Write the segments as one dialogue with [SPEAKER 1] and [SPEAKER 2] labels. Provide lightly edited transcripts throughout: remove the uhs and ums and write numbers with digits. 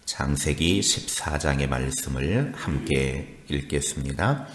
[SPEAKER 1] 창세기 14장의 말씀을 함께 읽겠습니다.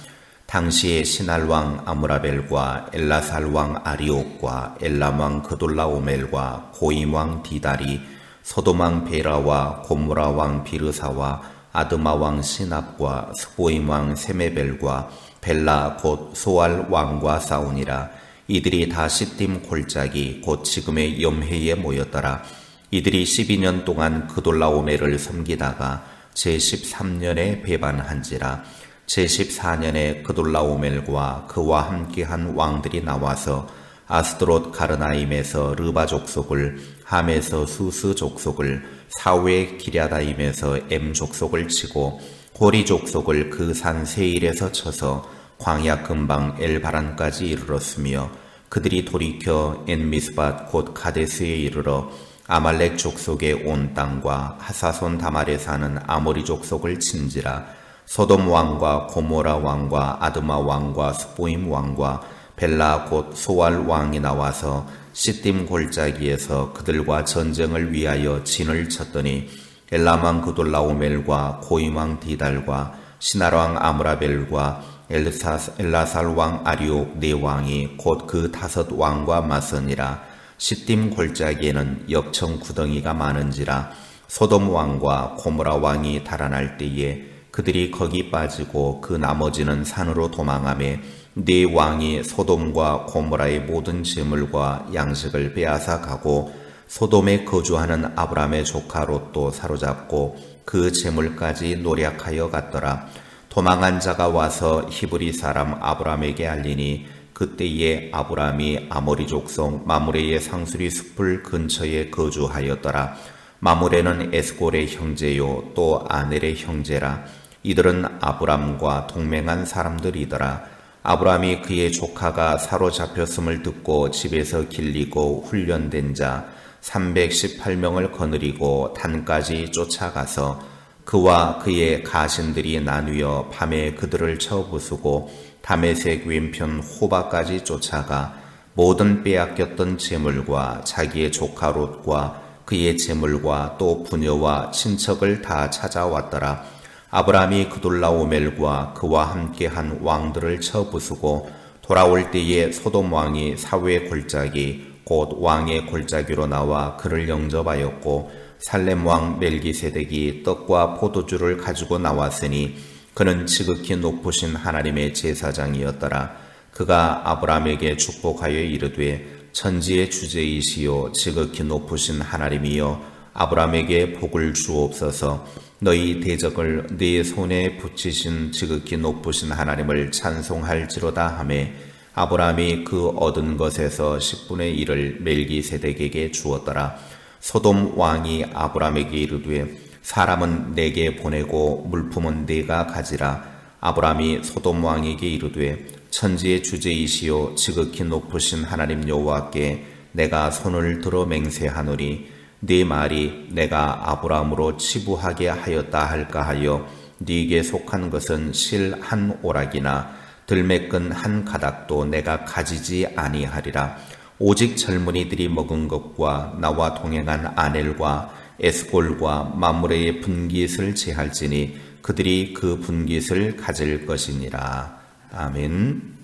[SPEAKER 1] 당시에 시날왕 아므라벨과 엘라살왕 아리옥과 엘람왕 그돌라오멜과 고임왕 디달이 소돔왕 베라와 고모라왕 비르사와 아드마왕 시납과 스보임왕 세메벨과 벨라 곧 소알 왕과 싸우니라. 이들이 다 시딤 골짜기 곧 지금의 염해에 모였더라. 이들이 12년 동안 그돌라오멜을 섬기다가 제13년에 배반한지라. 제14년에 그돌라오멜과 그와 함께한 왕들이 나와서 아스드롯 가르나임에서 르바 족속을, 함에서 수스 족속을, 사웨 기랴다임에서 엠 족속을 치고 호리 족속을 그 산 세일에서 쳐서 광야 근방 엘바란까지 이르렀으며, 그들이 돌이켜 엔미스밧 곧 가데스에 이르러 아말렉 족속의 온 땅과 하사손 다말에 사는 아모리 족속을 친지라. 소돔 왕과 고모라 왕과 아드마 왕과 스보임 왕과 벨라 곧 소알 왕이 나와서 시딤 골짜기에서 그들과 전쟁을 위하여 진을 쳤더니 엘람왕 그돌라오멜과 고임왕 디달과 시날왕 아므라벨과 엘라살왕 아리옥 네 왕이 곧 그 5 왕과 맞서니라. 시딤 골짜기에는 역청 구덩이가 많은지라. 소돔 왕과 고모라 왕이 달아날 때에 그들이 거기 빠지고 그 나머지는 산으로 도망하며 네 왕이 소돔과 고모라의 모든 재물과 양식을 빼앗아 가고 소돔에 거주하는 아브람의 조카 롯도 사로잡고 그 재물까지 노략하여 갔더라. 도망한 자가 와서 히브리 사람 아브람에게 알리니 그때에 아브람이 아모리 족속 마므레의 상수리 숲을 근처에 거주하였더라. 마므레는 에스골의 형제요 또 아넬의 형제라. 이들은 아브람과 동맹한 사람들이더라. 아브람이 그의 조카가 사로잡혔음을 듣고 집에서 길리고 훈련된 자 318명을 거느리고 단까지 쫓아가서 그와 그의 가신들이 나뉘어 밤에 그들을 쳐 부수고 다메섹 왼편 호바까지 쫓아가 모든 빼앗겼던 재물과 자기의 조카 롯과 그의 재물과 또 부녀와 친척을 다 찾아왔더라. 아브람이 그돌라오멜과 그와 함께한 왕들을 쳐 부수고 돌아올 때에 소돔 왕이 사회 골짜기 곧 왕의 골짜기로 나와 그를 영접하였고 살렘 왕 멜기세덱이 떡과 포도주를 가지고 나왔으니 그는 지극히 높으신 하나님의 제사장이었더라. 그가 아브람에게 축복하여 이르되 천지의 주제이시요 지극히 높으신 하나님이여 아브람에게 복을 주옵소서. 너희 대적을 네 손에 붙이신 지극히 높으신 하나님을 찬송할지로다 하매 아브람이 그 얻은 것에서 10분의 1을 멜기세덱에게 주었더라. 소돔 왕이 아브람에게 이르되 사람은 내게 보내고 물품은 네가 가지라. 아브람이 소돔 왕에게 이르되 천지의 주제이시요 지극히 높으신 하나님 여호와께 내가 손을 들어 맹세하노니 네 말이 내가 아브람으로 치부하게 하였다 할까 하여 네게 속한 것은 실 한 오락이나 들매끈 한 가닥도 내가 가지지 아니하리라. 오직 젊은이들이 먹은 것과 나와 동행한 아넬과 에스골과 마므레의 분깃을 제할지니 그들이 그 분깃을 가질 것이니라. 아멘.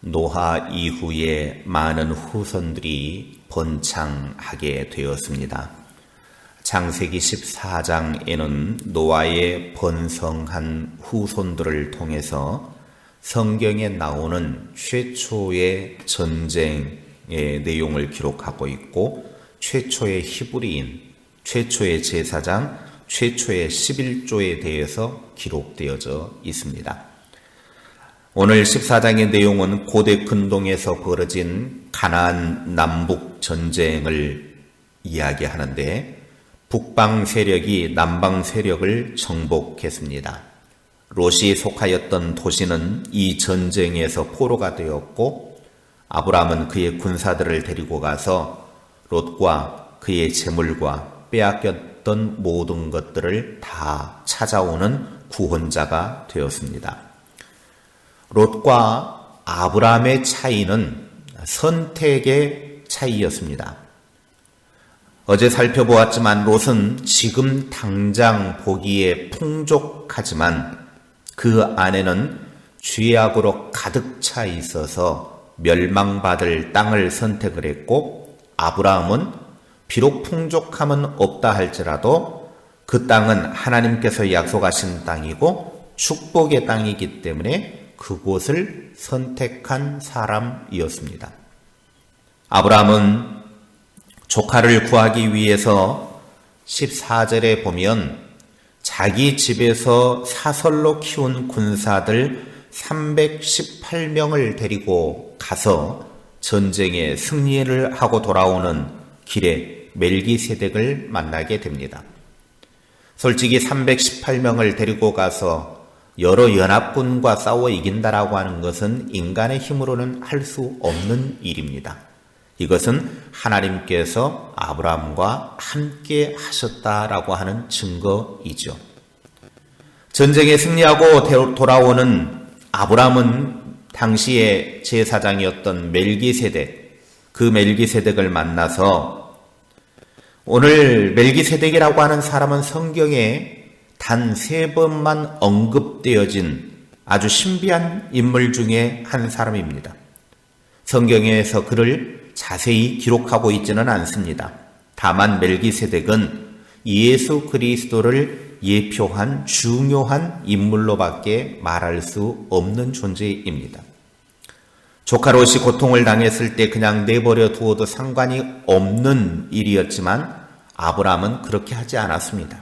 [SPEAKER 1] 노아 이후에 많은 후손들이 번창하게 되었습니다. 창세기 14장에는 노아의 번성한 후손들을 통해서 성경에 나오는 최초의 전쟁의 내용을 기록하고 있고 최초의 히브리인, 최초의 제사장, 최초의 11조에 대해서 기록되어져 있습니다. 오늘 14장의 내용은 고대 근동에서 벌어진 가나안 남북 전쟁을 이야기하는데 북방 세력이 남방 세력을 정복했습니다. 롯이 속하였던 도시는 이 전쟁에서 포로가 되었고 아브람은 그의 군사들을 데리고 가서 롯과 그의 재물과 빼앗겼던 모든 것들을 다 찾아오는 구원자가 되었습니다. 롯과 아브람의 차이는 선택의 차이였습니다. 어제 살펴보았지만 롯은 지금 당장 보기에 풍족하지만 그 안에는 죄악으로 가득 차 있어서 멸망받을 땅을 선택을 했고, 아브라함은 비록 풍족함은 없다 할지라도 그 땅은 하나님께서 약속하신 땅이고 축복의 땅이기 때문에 그곳을 선택한 사람이었습니다. 아브라함은 조카를 구하기 위해서 14절에 보면 자기 집에서 사설로 키운 군사들 318명을 데리고 가서 전쟁에 승리를 하고 돌아오는 길에 멜기세덱을 만나게 됩니다. 솔직히 318명을 데리고 가서 여러 연합군과 싸워 이긴다라고 하는 것은 인간의 힘으로는 할 수 없는 일입니다. 이것은 하나님께서 아브라함과 함께 하셨다라고 하는 증거이죠. 전쟁에 승리하고 돌아오는 아브라함은 당시의 제사장이었던 멜기세덱, 그 멜기세덱을 만나서, 오늘 멜기세덱이라고 하는 사람은 성경에 단 3번만 언급되어진 아주 신비한 인물 중에 한 사람입니다. 성경에서 그를 자세히 기록하고 있지는 않습니다. 다만 멜기세덱은 예수 그리스도를 예표한 중요한 인물로밖에 말할 수 없는 존재입니다. 조카 롯이 고통을 당했을 때 그냥 내버려 두어도 상관이 없는 일이었지만 아브라함은 그렇게 하지 않았습니다.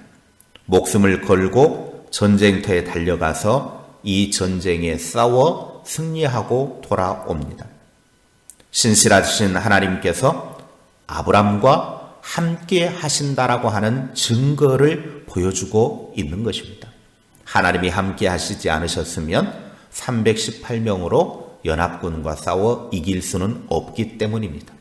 [SPEAKER 1] 목숨을 걸고 전쟁터에 달려가서 이 전쟁에 싸워 승리하고 돌아옵니다. 신실하신 하나님께서 아브라함과 함께 하신다라고 하는 증거를 보여주고 있는 것입니다. 하나님이 함께 하시지 않으셨으면 318명으로 연합군과 싸워 이길 수는 없기 때문입니다.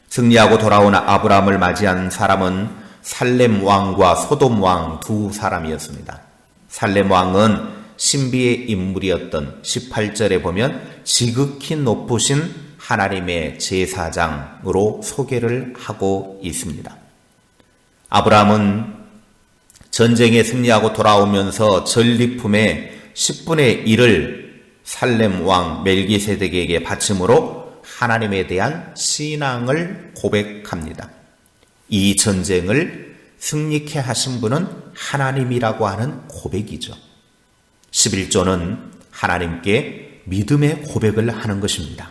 [SPEAKER 1] 승리하고 돌아온 아브라함을 맞이한 사람은 살렘 왕과 소돔 왕 두 사람이었습니다. 살렘 왕은 신비의 인물이었던 18절에 보면 지극히 높으신 하나님의 제사장으로 소개를 하고 있습니다. 아브라함은 전쟁에 승리하고 돌아오면서 전리품의 10분의 1을 살렘 왕 멜기세덱에게 바침으로 하나님에 대한 신앙을 고백합니다. 이 전쟁을 승리케 하신 분은 하나님이라고 하는 고백이죠. 11조는 하나님께 믿음의 고백을 하는 것입니다.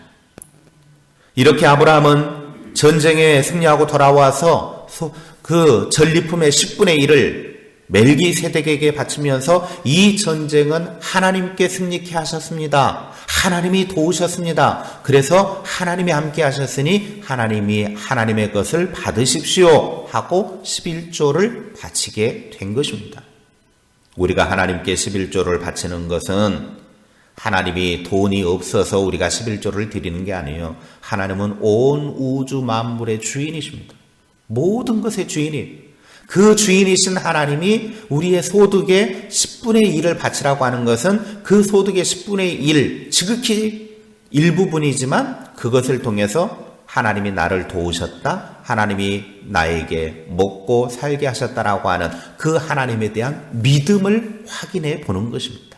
[SPEAKER 1] 이렇게 아브라함은 전쟁에 승리하고 돌아와서 그 전리품의 10분의 1을 멜기세덱에게 바치면서 이 전쟁은 하나님께 승리케 하셨습니다. 하나님이 도우셨습니다. 그래서 하나님이 함께 하셨으니 하나님이 하나님의 것을 받으십시오 하고 11조를 바치게 된 것입니다. 우리가 하나님께 11조를 바치는 것은 하나님이 돈이 없어서 우리가 11조를 드리는 게 아니에요. 하나님은 온 우주 만물의 주인이십니다. 모든 것의 주인이, 그 주인이신 하나님이 우리의 소득의 10분의 1을 바치라고 하는 것은 그 소득의 10분의 1, 지극히 일부분이지만 그것을 통해서 하나님이 나를 도우셨다, 하나님이 나에게 먹고 살게 하셨다라고 하는 그 하나님에 대한 믿음을 확인해 보는 것입니다.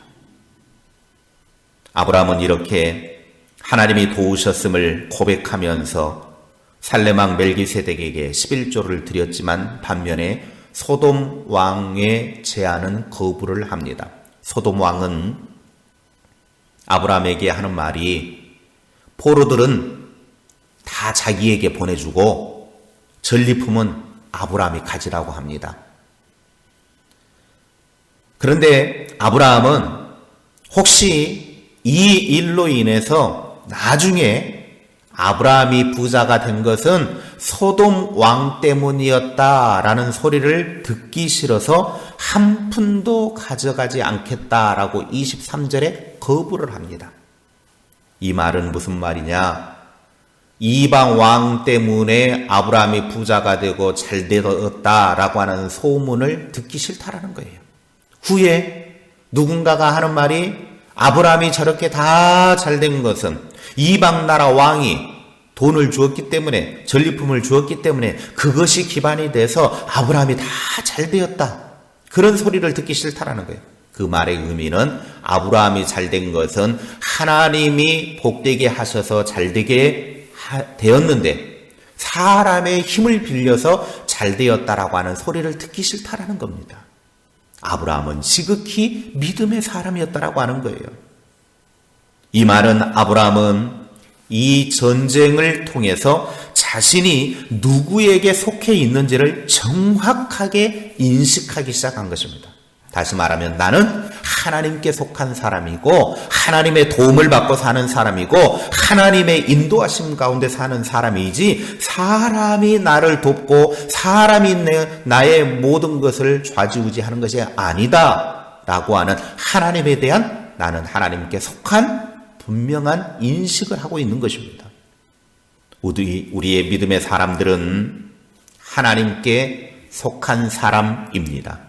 [SPEAKER 1] 아브라함은 이렇게 하나님이 도우셨음을 고백하면서 살렘 왕 멜기세덱에게 11조를 드렸지만 반면에 소돔 왕의 제안은 거부를 합니다. 소돔 왕은 아브라함에게 하는 말이 포로들은 다 자기에게 보내주고 전리품은 아브라함이 가지라고 합니다. 그런데 아브라함은 혹시 이 일로 인해서 나중에 아브라함이 부자가 된 것은 소돔 왕 때문이었다라는 소리를 듣기 싫어서 한 푼도 가져가지 않겠다라고 23절에 거부를 합니다. 이 말은 무슨 말이냐? 이방 왕 때문에 아브라함이 부자가 되고 잘 되었다라고 하는 소문을 듣기 싫다라는 거예요. 후에 누군가가 하는 말이 아브라함이 저렇게 다 잘 된 것은 이방 나라 왕이 돈을 주었기 때문에, 전리품을 주었기 때문에 그것이 기반이 돼서 아브라함이 다 잘되었다. 그런 소리를 듣기 싫다라는 거예요. 그 말의 의미는 아브라함이 잘된 것은 하나님이 복되게 하셔서 잘되게 되었는데 사람의 힘을 빌려서 잘되었다라고 하는 소리를 듣기 싫다라는 겁니다. 아브라함은 지극히 믿음의 사람이었다라고 하는 거예요. 이 말은 아브라함은 이 전쟁을 통해서 자신이 누구에게 속해 있는지를 정확하게 인식하기 시작한 것입니다. 다시 말하면 나는 하나님께 속한 사람이고 하나님의 도움을 받고 사는 사람이고 하나님의 인도하심 가운데 사는 사람이지 사람이 나를 돕고 사람이 나의 모든 것을 좌지우지하는 것이 아니다 라고 하는 하나님에 대한 나는 하나님께 속한 분명한 인식을 하고 있는 것입니다. 우리의 믿음의 사람들은 하나님께 속한 사람입니다.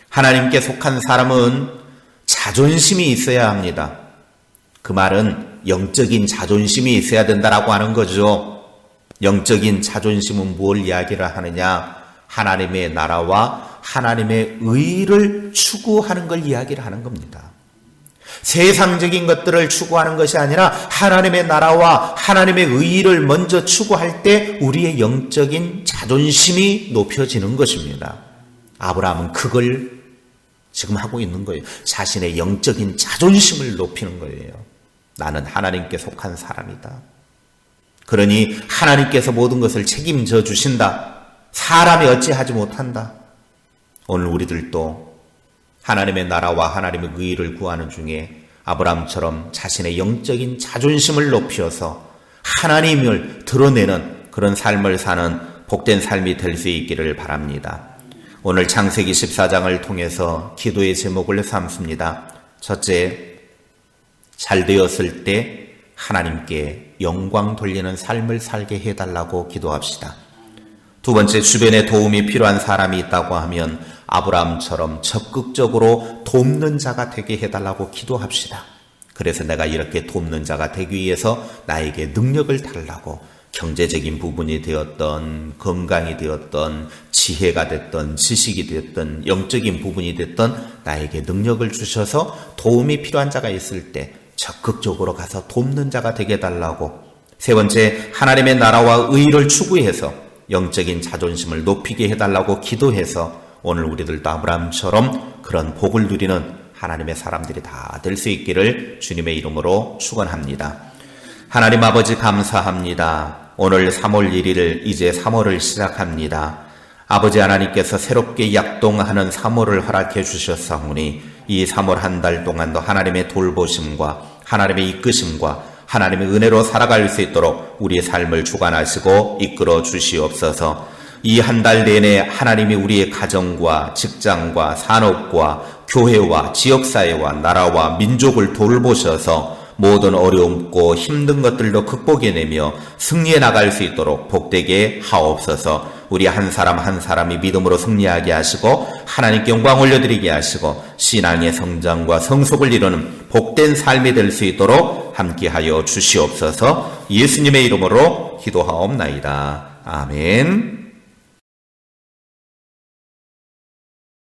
[SPEAKER 1] 하나님께 속한 사람은 자존심이 있어야 합니다. 그 말은 영적인 자존심이 있어야 된다라고 하는 거죠. 영적인 자존심은 뭘 이야기를 하느냐? 하나님의 나라와 하나님의 의를 추구하는 걸 이야기를 하는 겁니다. 세상적인 것들을 추구하는 것이 아니라 하나님의 나라와 하나님의 의를 먼저 추구할 때 우리의 영적인 자존심이 높여지는 것입니다. 아브라함은 그걸 지금 하고 있는 거예요. 자신의 영적인 자존심을 높이는 거예요. 나는 하나님께 속한 사람이다. 그러니 하나님께서 모든 것을 책임져 주신다. 사람이 어찌하지 못한다. 오늘 우리들도 하나님의 나라와 하나님의 의를 구하는 중에 아브라함처럼 자신의 영적인 자존심을 높여서 하나님을 드러내는 그런 삶을 사는 복된 삶이 될 수 있기를 바랍니다. 오늘 창세기 14장을 통해서 기도의 제목을 삼습니다. 첫째, 잘되었을 때 하나님께 영광 돌리는 삶을 살게 해달라고 기도합시다. 두 번째, 주변에 도움이 필요한 사람이 있다고 하면 아브라함처럼 적극적으로 돕는 자가 되게 해달라고 기도합시다. 그래서 내가 이렇게 돕는 자가 되기 위해서 나에게 능력을 달라고 경제적인 부분이 되었던 건강이 되었던 지혜가 됐던 지식이 됐던 영적인 부분이 됐던 나에게 능력을 주셔서 도움이 필요한 자가 있을 때 적극적으로 가서 돕는 자가 되게 해달라고. 세 번째, 하나님의 나라와 의를 추구해서 영적인 자존심을 높이게 해달라고 기도해서 오늘 우리들도 아브라함처럼 그런 복을 누리는 하나님의 사람들이 다 될 수 있기를 주님의 이름으로 축원합니다. 하나님 아버지 감사합니다. 오늘 3월 1일 이제 3월을 시작합니다. 아버지 하나님께서 새롭게 약동하는 3월을 허락해 주셨사오니 이 3월 한 달 동안도 하나님의 돌보심과 하나님의 이끄심과 하나님의 은혜로 살아갈 수 있도록 우리의 삶을 주관하시고 이끌어 주시옵소서. 이 한 달 내내 하나님이 우리의 가정과 직장과 산업과 교회와 지역사회와 나라와 민족을 돌보셔서 모든 어렵고 힘든 것들도 극복해내며 승리해 나갈 수 있도록 복되게 하옵소서. 우리 한 사람 한 사람이 믿음으로 승리하게 하시고 하나님께 영광 올려드리게 하시고 신앙의 성장과 성숙을 이루는 복된 삶이 될 수 있도록 함께하여 주시옵소서. 예수님의 이름으로 기도하옵나이다. 아멘.